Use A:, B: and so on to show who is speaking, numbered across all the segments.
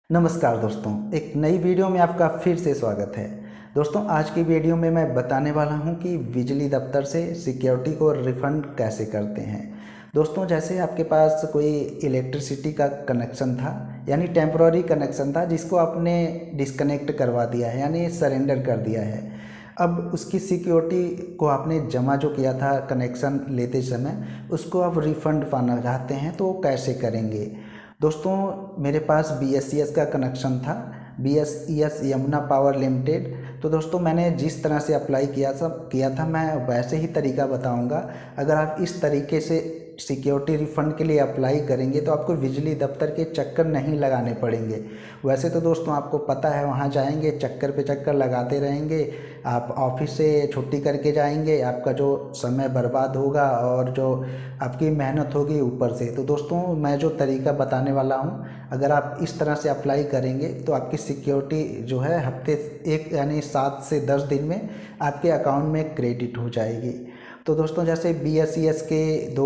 A: नमस्कार दोस्तों, एक नई वीडियो में आपका फिर से स्वागत है। दोस्तों, आज की वीडियो में मैं बताने वाला हूं कि बिजली दफ्तर से सिक्योरिटी को रिफ़ंड कैसे करते हैं। दोस्तों, जैसे आपके पास कोई इलेक्ट्रिसिटी का कनेक्शन था, यानी टेम्पररी कनेक्शन था, जिसको आपने डिस्कनेक्ट करवा दिया है, यानी सरेंडर कर दिया है। अब उसकी सिक्योरिटी को आपने जमा जो किया था कनेक्शन लेते समय, उसको आप रिफ़ंड पाना चाहते हैं, तो कैसे करेंगे। दोस्तों, मेरे पास BSES का कनेक्शन था, BSES यमुना पावर लिमिटेड। तो दोस्तों, मैंने जिस तरह से अप्लाई किया था मैं वैसे ही तरीका बताऊंगा। अगर आप इस तरीके से सिक्योरिटी रिफ़ंड के लिए अप्लाई करेंगे तो आपको बिजली दफ्तर के चक्कर नहीं लगाने पड़ेंगे। वैसे तो दोस्तों आपको पता है, वहाँ जाएंगे चक्कर पे चक्कर लगाते रहेंगे, आप ऑफिस से छुट्टी करके जाएंगे, आपका जो समय बर्बाद होगा और जो आपकी मेहनत होगी ऊपर से। तो दोस्तों, मैं जो तरीका बताने वाला हूँ, अगर आप इस तरह से अप्लाई करेंगे तो आपकी सिक्योरिटी जो है हफ्ते एक यानी 7 से 10 दिन में आपके अकाउंट में क्रेडिट हो जाएगी। तो दोस्तों, जैसे BSES के दो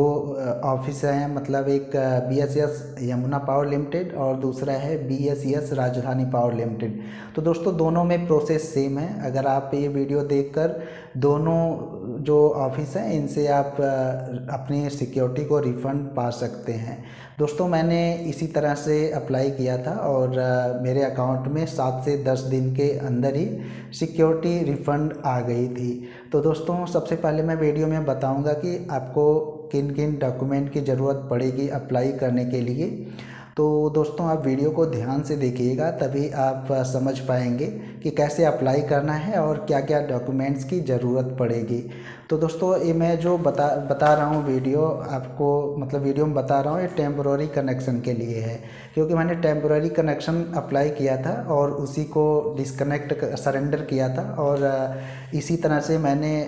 A: ऑफिस हैं, मतलब एक BSES यमुना पावर लिमिटेड और दूसरा है BSES राजधानी पावर लिमिटेड। तो दोस्तों, दोनों में प्रोसेस सेम है। अगर आप ये वीडियो देखकर दोनों जो ऑफिस हैं इनसे आप अपनी सिक्योरिटी को रिफ़ंड पा सकते हैं। दोस्तों, मैंने इसी तरह से अप्लाई किया था और मेरे अकाउंट में 7 से 10 दिन के अंदर ही सिक्योरिटी रिफ़ंड आ गई थी। तो दोस्तों, सबसे पहले मैं वीडियो में बताऊंगा कि आपको किन किन डॉक्यूमेंट की ज़रूरत पड़ेगी अप्लाई करने के लिए। तो दोस्तों, आप वीडियो को ध्यान से देखिएगा, तभी आप समझ पाएंगे कि कैसे अप्लाई करना है और क्या क्या डॉक्यूमेंट्स की ज़रूरत पड़ेगी। तो दोस्तों, ये मैं जो बता रहा हूँ वीडियो आपको, मतलब वीडियो में बता रहा हूँ, ये टेम्पररी कनेक्शन के लिए है, क्योंकि मैंने टेम्पररी कनेक्शन अप्लाई किया था और उसी को डिस्कनेक्ट सरेंडर किया था और इसी तरह से मैंने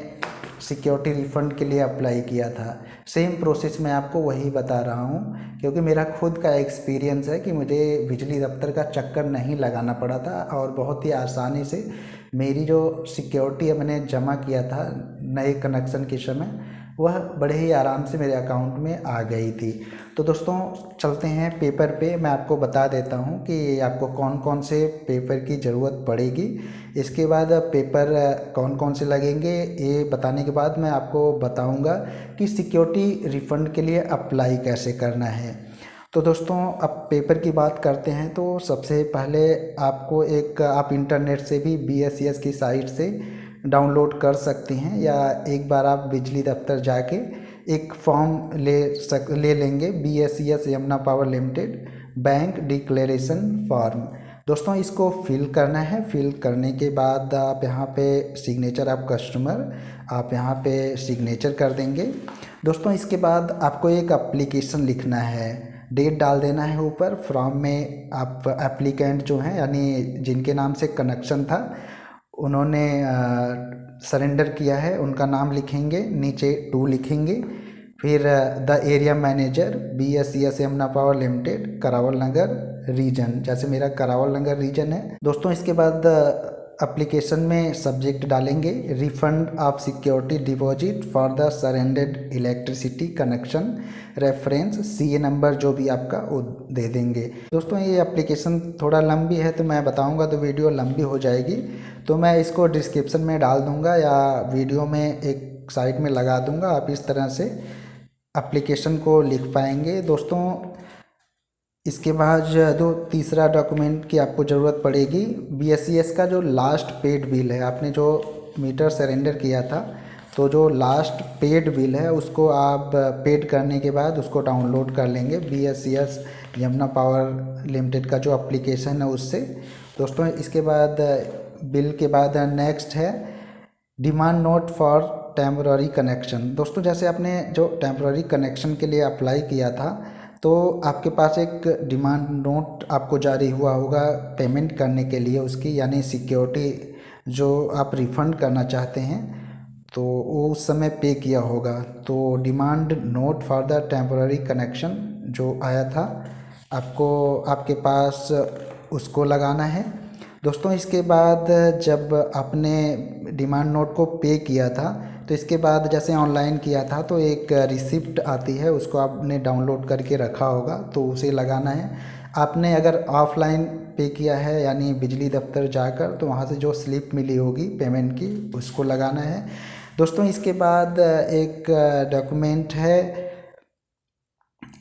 A: सिक्योरिटी रिफ़ंड के लिए अप्लाई किया था। सेम प्रोसेस मैं आपको वही बता रहा हूँ, क्योंकि मेरा खुद का एक्सपीरियंस है कि मुझे बिजली दफ्तर का चक्कर नहीं लगाना पड़ा था और बहुत ही आसानी से मेरी जो सिक्योरिटी मैंने जमा किया था नए कनेक्शन के समय, वह बड़े ही आराम से मेरे अकाउंट में आ गई थी। तो दोस्तों, चलते हैं पेपर पे। मैं आपको बता देता हूँ कि आपको कौन कौन से पेपर की ज़रूरत पड़ेगी। इसके बाद पेपर कौन कौन से लगेंगे, ये बताने के बाद मैं आपको बताऊँगा कि सिक्योरिटी रिफ़ंड के लिए अप्लाई कैसे करना है। तो दोस्तों, अब पेपर की बात करते हैं। तो सबसे पहले आपको आप इंटरनेट से भी BSES की साइट से डाउनलोड कर सकती हैं, या एक बार आप बिजली दफ्तर जाके एक फॉर्म ले लेंगे, BSES Yamuna power limited bank declaration form. दोस्तों, इसको फिल करना है। फिल करने के बाद आप यहाँ पे सिग्नेचर ऑफ कस्टमर, आप यहाँ पे सिग्नेचर कर देंगे। दोस्तों, इसके बाद आपको एक एप्लीकेशन लिखना है, डेट डाल देना है ऊपर। फॉर्म में आप एप्लीकेंट जो हैं, यानी जिनके नाम से कनेक्शन था, उन्होंने सरेंडर किया है, उनका नाम लिखेंगे, नीचे टू लिखेंगे। फिर the area manager BSES Yamuna power limited Karawal Nagar region, जैसे मेरा करावल नगर रीजन है। दोस्तों, इसके बाद एप्लीकेशन में सब्जेक्ट डालेंगे refund of security deposit for the surrendered electricity connection, reference CA number जो भी आपका वो दे देंगे। दोस्तों, ये एप्लीकेशन थोड़ा लंबी है, तो मैं बताऊंगा तो वीडियो लंबी हो जाएगी, तो मैं इसको डिस्क्रिप्शन में डाल दूंगा या वीडियो में एक साइड में लगा दूंगा। आप इस तरह से एप्लीकेशन को लिख पाएंगे। दोस्तों, इसके बाद जो तीसरा डॉक्यूमेंट की आपको ज़रूरत पड़ेगी, BSES का जो लास्ट पेड बिल है, आपने जो मीटर सरेंडर किया था, तो जो लास्ट पेड बिल है उसको आप पेड करने के बाद उसको डाउनलोड कर लेंगे BSES यमुना पावर लिमिटेड का जो एप्लीकेशन है उससे। दोस्तों, इसके बाद बिल के बाद नेक्स्ट है demand note for temporary connection. दोस्तों, जैसे आपने जो टेम्पररी कनेक्शन के लिए अप्लाई किया था, तो आपके पास एक डिमांड नोट आपको जारी हुआ होगा पेमेंट करने के लिए उसकी, यानी सिक्योरिटी जो आप रिफ़ंड करना चाहते हैं, तो वो उस समय पे किया होगा। तो demand note for the temporary connection जो आया था, आपको आपके पास उसको लगाना है। दोस्तों, इसके बाद जब आपने डिमांड नोट को पे किया था, तो इसके बाद जैसे ऑनलाइन किया था तो एक रिसिप्ट आती है, उसको आपने डाउनलोड करके रखा होगा, तो उसे लगाना है। आपने अगर ऑफलाइन पे किया है यानी बिजली दफ्तर जाकर, तो वहाँ से जो स्लिप मिली होगी पेमेंट की उसको लगाना है। दोस्तों इसके बाद एक डॉक्यूमेंट है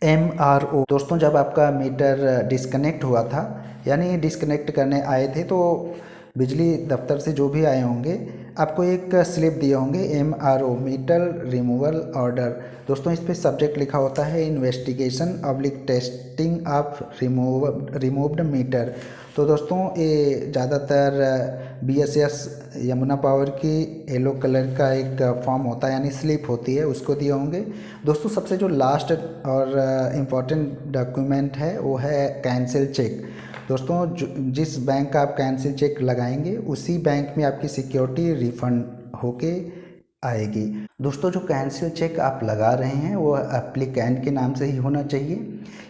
A: MRO। दोस्तों जब आपका मीटर डिस्कनेक्ट हुआ था यानी डिस्कनेक्ट करने आए थे, तो बिजली दफ्तर से जो भी आए होंगे आपको एक स्लिप दिए होंगे MRO, मीटर रिमूवल ऑर्डर। दोस्तों इस पे सब्जेक्ट लिखा होता है investigation oblique testing of removed meter. तो दोस्तों ये ज़्यादातर BSS यमुना पावर की येलो कलर का एक फॉर्म होता है यानी स्लिप होती है, उसको दिए होंगे। दोस्तों सबसे जो लास्ट और इम्पॉर्टेंट डॉक्यूमेंट है वो है कैंसिल चेक। दोस्तों जिस बैंक का आप कैंसिल चेक लगाएंगे उसी बैंक में आपकी सिक्योरिटी रिफंड होके आएगी। दोस्तों जो कैंसिल चेक आप लगा रहे हैं वो एप्लीकेंट के नाम से ही होना चाहिए,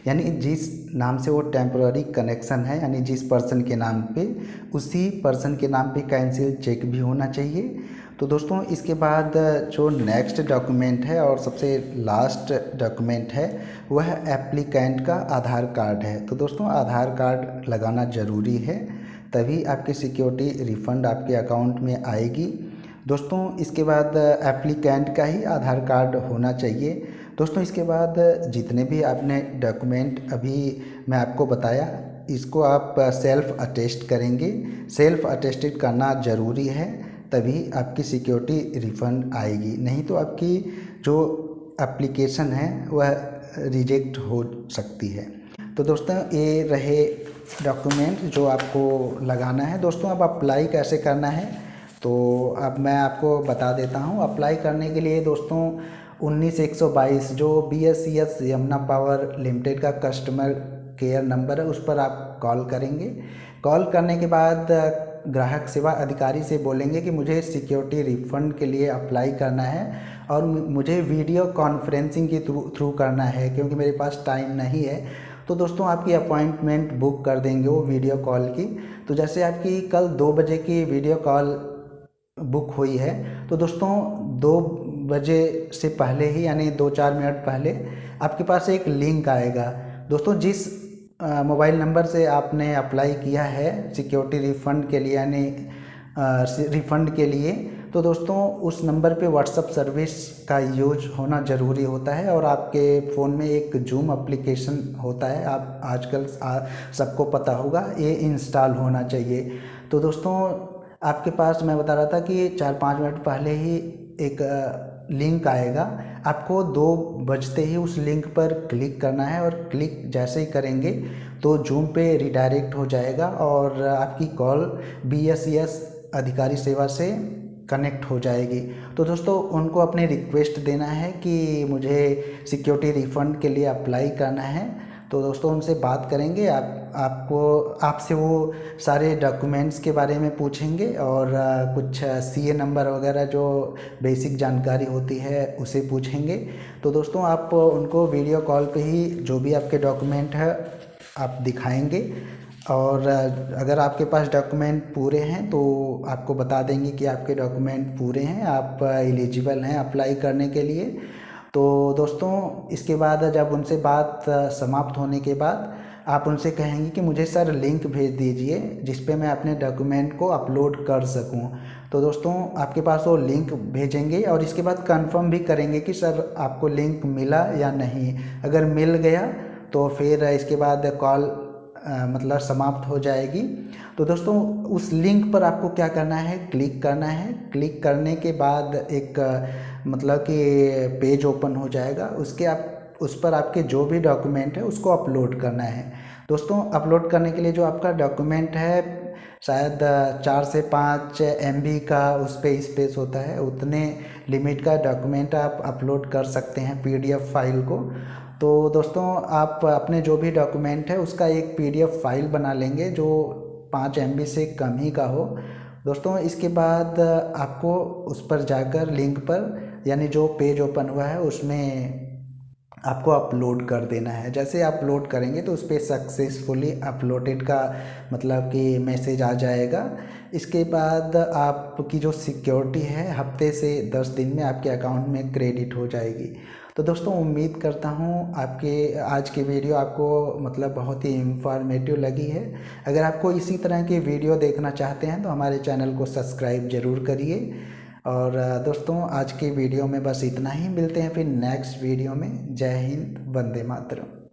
A: यानी जिस नाम से वो टेम्पररी कनेक्शन है यानी जिस पर्सन के नाम पे, उसी पर्सन के नाम पे कैंसिल चेक भी होना चाहिए। तो दोस्तों इसके बाद जो नेक्स्ट डॉक्यूमेंट है और सबसे लास्ट डॉक्यूमेंट है वह एप्लीकेंट का आधार कार्ड है। तो दोस्तों आधार कार्ड लगाना ज़रूरी है, तभी आपकी सिक्योरिटी रिफ़ंड आपके अकाउंट में आएगी। दोस्तों इसके बाद एप्लीकेंट का ही आधार कार्ड होना चाहिए। दोस्तों इसके बाद जितने भी आपने डॉक्यूमेंट अभी मैं आपको बताया, इसको आप सेल्फ़ अटेस्ट करेंगे। सेल्फ़ अटेस्टेड करना ज़रूरी है, तभी आपकी सिक्योरिटी रिफ़ंड आएगी, नहीं तो आपकी जो एप्लीकेशन है वह रिजेक्ट हो सकती है। तो दोस्तों ये रहे डॉक्यूमेंट जो आपको लगाना है। दोस्तों अब अप्लाई कैसे करना है तो अब मैं आपको बता देता हूँ। अप्लाई करने के लिए दोस्तों 19122 जो BSES यमुना पावर लिमिटेड का कस्टमर केयर नंबर है उस पर आप कॉल करेंगे। कॉल करने के बाद ग्राहक सेवा अधिकारी से बोलेंगे कि मुझे सिक्योरिटी रिफ़ंड के लिए अप्लाई करना है और मुझे वीडियो कॉन्फ्रेंसिंग के थ्रू करना है, क्योंकि मेरे पास टाइम नहीं है। तो दोस्तों आपकी अपॉइंटमेंट बुक कर देंगे वो वीडियो कॉल की। तो जैसे आपकी कल 2 बजे की वीडियो कॉल बुक हुई है, तो दोस्तों 2 बजे से पहले ही यानी 2-4 मिनट पहले आपके पास एक लिंक आएगा। दोस्तों जिस मोबाइल नंबर से आपने अप्लाई किया है सिक्योरिटी रिफ़ंड के लिए यानी रिफ़ंड के लिए, तो दोस्तों उस नंबर पे व्हाट्सअप सर्विस का यूज होना ज़रूरी होता है और आपके फ़ोन में एक जूम एप्लीकेशन होता है, आप आजकल सबको पता होगा, ये इंस्टॉल होना चाहिए। तो दोस्तों आपके पास मैं बता रहा था कि 4-5 मिनट पहले ही एक लिंक आएगा, आपको 2 बजते ही उस लिंक पर क्लिक करना है और क्लिक जैसे ही करेंगे तो जूम पे रिडायरेक्ट हो जाएगा और आपकी कॉल BSES अधिकारी सेवा से कनेक्ट हो जाएगी। तो दोस्तों उनको अपनी रिक्वेस्ट देना है कि मुझे सिक्योरिटी रिफ़ंड के लिए अप्लाई करना है। तो दोस्तों उनसे बात करेंगे, आपसे वो सारे डॉक्यूमेंट्स के बारे में पूछेंगे और कुछ CA नंबर वगैरह जो बेसिक जानकारी होती है उसे पूछेंगे। तो दोस्तों आप उनको वीडियो कॉल पे ही जो भी आपके डॉक्यूमेंट है आप दिखाएंगे और अगर आपके पास डॉक्यूमेंट पूरे हैं तो आपको बता देंगे कि आपके डॉक्यूमेंट पूरे हैं, आप एलिजिबल हैं अप्लाई करने के लिए। तो दोस्तों इसके बाद जब उनसे बात समाप्त होने के बाद आप उनसे कहेंगे कि मुझे सर लिंक भेज दीजिए जिस पे मैं अपने डॉक्यूमेंट को अपलोड कर सकूं। तो दोस्तों आपके पास वो लिंक भेजेंगे और इसके बाद कंफर्म भी करेंगे कि सर आपको लिंक मिला या नहीं। अगर मिल गया तो फिर इसके बाद कॉल मतलब समाप्त हो जाएगी। तो दोस्तों उस लिंक पर आपको क्या करना है, क्लिक करना है। क्लिक करने के बाद एक मतलब कि पेज ओपन हो जाएगा, उसके आप उस पर आपके जो भी डॉक्यूमेंट है उसको अपलोड करना है। दोस्तों अपलोड करने के लिए जो आपका डॉक्यूमेंट है शायद 4 से 5 MB का उस पर स्पेस होता है, उतने लिमिट का डॉक्यूमेंट आप अपलोड कर सकते हैं PDF फाइल को। तो दोस्तों आप अपने जो भी डॉक्यूमेंट है उसका एक PDF फाइल बना लेंगे जो 5 MB से कम ही का हो। दोस्तों इसके बाद आपको उस पर जाकर लिंक पर यानी जो पेज ओपन हुआ है उसमें आपको अपलोड कर देना है। जैसे अपलोड करेंगे तो उस पर सक्सेसफुली अपलोडेड का मतलब कि मैसेज आ जाएगा। इसके बाद आपकी जो सिक्योरिटी है हफ्ते से 10 दिन में आपके अकाउंट में क्रेडिट हो जाएगी। तो दोस्तों उम्मीद करता हूँ आपके आज की वीडियो आपको मतलब बहुत ही इंफॉर्मेटिव लगी है। अगर आपको इसी तरह की वीडियो देखना चाहते हैं तो हमारे चैनल को सब्सक्राइब ज़रूर करिए। और दोस्तों आज की वीडियो में बस इतना ही, मिलते हैं फिर नेक्स्ट वीडियो में। जय हिंद, वंदे मातरम।